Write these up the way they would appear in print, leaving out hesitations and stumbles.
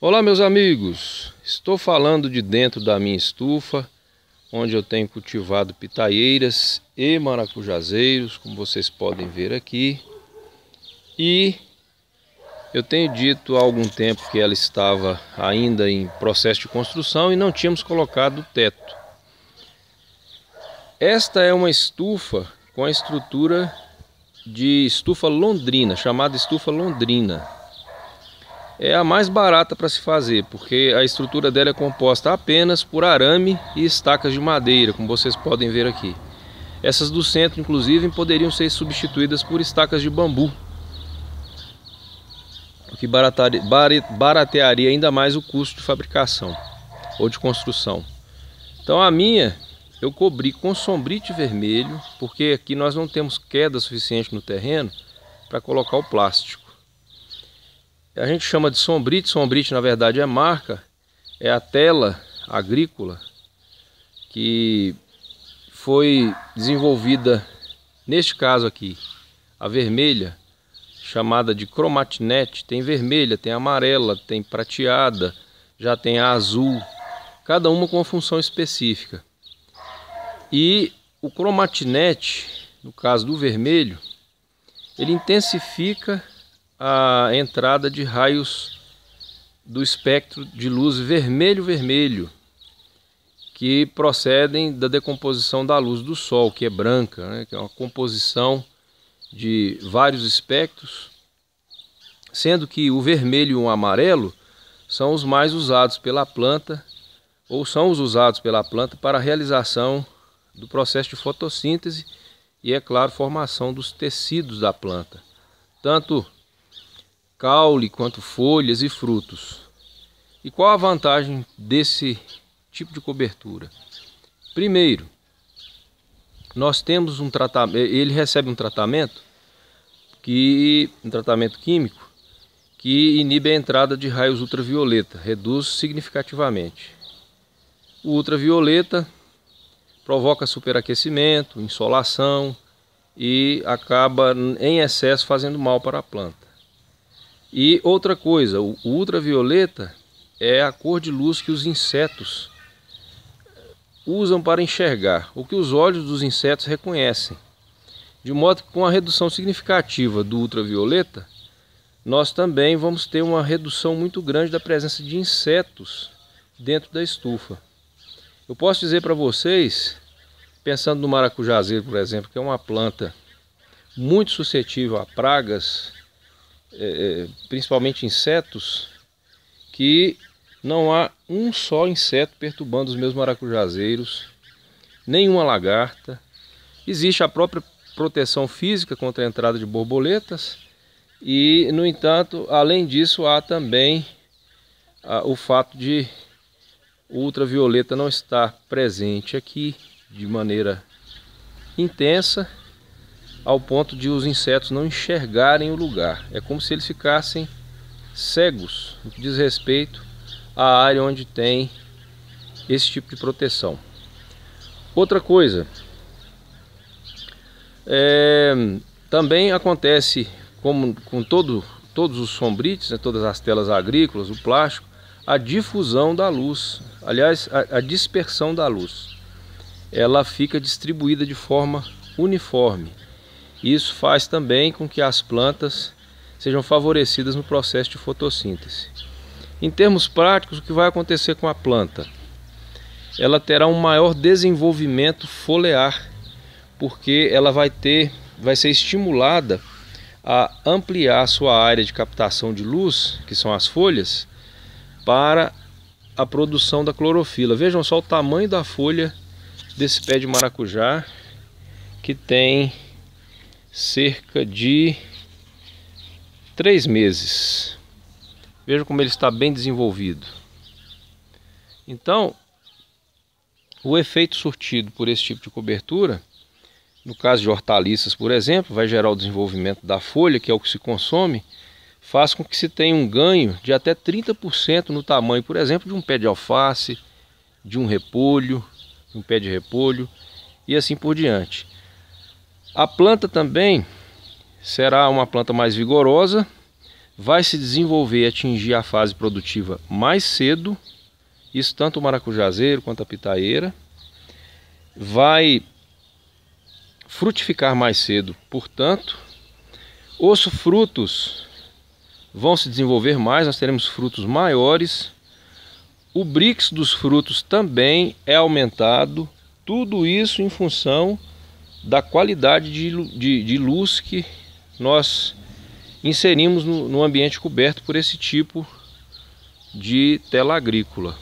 Olá, meus amigos, estou falando de dentro da minha estufa, onde eu tenho cultivado pitaieiras e maracujazeiros, como vocês podem ver aqui. E eu tenho dito há algum tempo que ela estava ainda em processo de construção e não tínhamos colocado o teto. Esta é uma estufa com a estrutura de estufa londrina, chamada estufa londrina. É a mais barata para se fazer, porque a estrutura dela é composta apenas por arame e estacas de madeira, como vocês podem ver aqui. Essas do centro, inclusive, poderiam ser substituídas por estacas de bambu, o que baratearia ainda mais o custo de fabricação ou de construção. Então a minha eu cobri com sombrite vermelho, porque aqui nós não temos queda suficiente no terreno para colocar o plástico. A gente chama de sombrite, sombrite na verdade é marca, é a tela agrícola que foi desenvolvida, neste caso aqui, a vermelha, chamada de cromatinete. Tem vermelha, tem amarela, tem prateada, já tem a azul, cada uma com uma função específica. E o cromatinete, no caso do vermelho, ele intensifica a entrada de raios do espectro de luz vermelho-vermelho, que procedem da decomposição da luz do Sol, que é branca, né? Que é uma composição de vários espectros, sendo que o vermelho e o amarelo são os mais usados pela planta, ou são os usados pela planta para a realização do processo de fotossíntese e, é claro, formação dos tecidos da planta, tanto caule quanto folhas e frutos. E qual a vantagem desse tipo de cobertura? Primeiro, nós temos um tratamento, ele recebe um tratamento químico que inibe a entrada de raios ultravioleta, reduz significativamente. O ultravioleta provoca superaquecimento, insolação e acaba em excesso fazendo mal para a planta. E outra coisa, o ultravioleta é a cor de luz que os insetos usam para enxergar, o que os olhos dos insetos reconhecem. De modo que com a redução significativa do ultravioleta, nós também vamos ter uma redução muito grande da presença de insetos dentro da estufa. Eu posso dizer para vocês, pensando no maracujazeiro, por exemplo, que é uma planta muito suscetível a pragas, principalmente insetos, que não há um só inseto perturbando os meus maracujazeiros, nenhuma lagarta. Existe a própria proteção física contra a entrada de borboletas e, no entanto, além disso, há também o fato de o ultravioleta não estar presente aqui de maneira intensa, ao ponto de os insetos não enxergarem o lugar. É como se eles ficassem cegos no que diz respeito à área onde tem esse tipo de proteção. Outra coisa, também acontece, como com todos os sombrites, né, todas as telas agrícolas, o plástico, a difusão da luz, aliás, a dispersão da luz. Ela fica distribuída de forma uniforme. Isso faz também com que as plantas sejam favorecidas no processo de fotossíntese. Em termos práticos, o que vai acontecer com a planta? Ela terá um maior desenvolvimento foliar, porque ela vai ser estimulada a ampliar a sua área de captação de luz, que são as folhas, para a produção da clorofila. Vejam só o tamanho da folha desse pé de maracujá, que tem cerca de 3 meses. Veja como ele está bem desenvolvido. Então, o efeito surtido por esse tipo de cobertura, no caso de hortaliças, por exemplo, vai gerar o desenvolvimento da folha, que é o que se consome, faz com que se tenha um ganho de até 30% no tamanho, por exemplo, de um pé de alface, de um repolho, de um pé de repolho e assim por diante. A planta também será uma planta mais vigorosa, vai se desenvolver e atingir a fase produtiva mais cedo, isso tanto o maracujazeiro quanto a pitaieira, vai frutificar mais cedo, portanto, os frutos vão se desenvolver mais, nós teremos frutos maiores, o Brix dos frutos também é aumentado, tudo isso em função da qualidade de luz que nós inserimos no ambiente coberto por esse tipo de tela agrícola.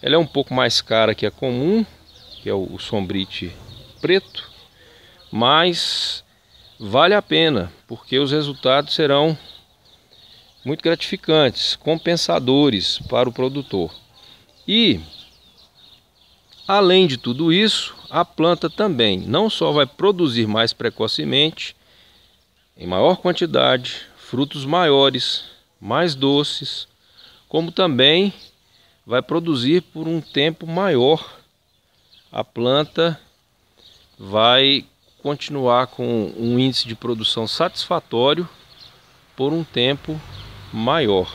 Ela é um pouco mais cara que a comum, que é o sombrite preto, mas vale a pena, porque os resultados serão muito gratificantes, compensadores para o produtor. E, além de tudo isso, a planta também não só vai produzir mais precocemente, em maior quantidade, frutos maiores, mais doces, como também vai produzir por um tempo maior. A planta vai continuar com um índice de produção satisfatório por um tempo maior.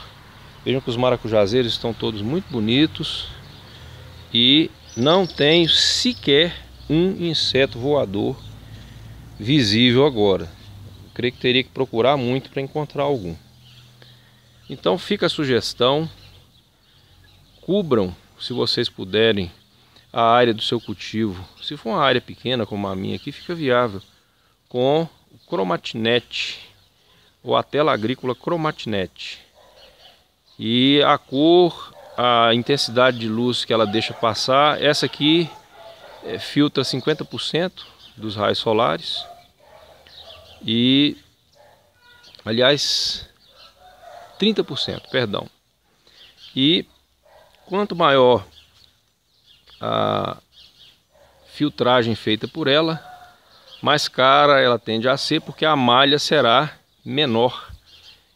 Vejam que os maracujazeiros estão todos muito bonitos e não tem sequer um inseto voador visível agora. Eu creio que teria que procurar muito para encontrar algum. Então fica a sugestão, cubram, se vocês puderem, a área do seu cultivo. Se for uma área pequena como a minha aqui, fica viável, com o Cromatinete ou a tela agrícola Cromatinete. E a cor, a intensidade de luz que ela deixa passar, essa aqui filtra 50% dos raios solares. E, aliás, 30%, perdão. E quanto maior a filtragem feita por ela, mais cara ela tende a ser, porque a malha será menor.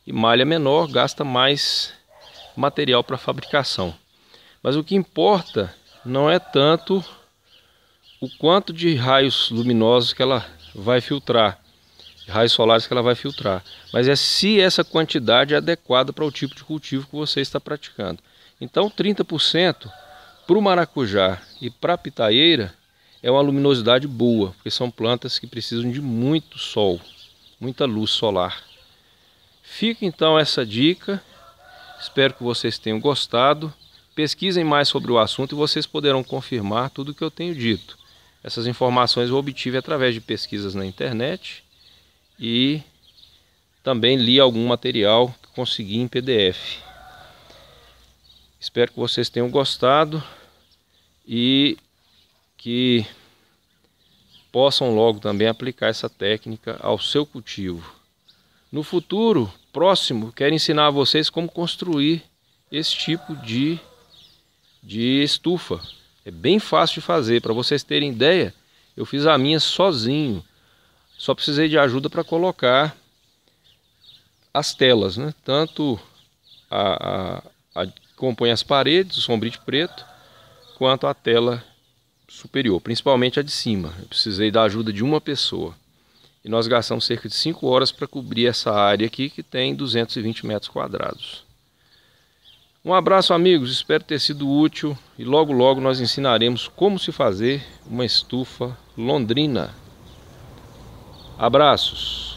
E malha menor gasta mais material para fabricação. Mas o que importa não é tanto o quanto de raios luminosos que ela vai filtrar, raios solares que ela vai filtrar, mas é se essa quantidade é adequada para o tipo de cultivo que você está praticando. Então 30% para o maracujá e para a pitaieira é uma luminosidade boa, porque são plantas que precisam de muito sol, muita luz solar. Fica então essa dica, espero que vocês tenham gostado. Pesquisem mais sobre o assunto e vocês poderão confirmar tudo o que eu tenho dito. Essas informações eu obtive através de pesquisas na internet e também li algum material que consegui em PDF. Espero que vocês tenham gostado e que possam logo também aplicar essa técnica ao seu cultivo. No futuro próximo, quero ensinar a vocês como construir esse tipo de estufa. É bem fácil de fazer. Para vocês terem ideia, eu fiz a minha sozinho. Só precisei de ajuda para colocar as telas, né? Tanto a que compõe as paredes, o sombrite preto, quanto a tela superior, principalmente a de cima. Eu precisei da ajuda de uma pessoa. E nós gastamos cerca de 5 horas para cobrir essa área aqui, que tem 220 metros quadrados. Um abraço, amigos, espero ter sido útil e logo logo nós ensinaremos como se fazer uma estufa londrina. Abraços!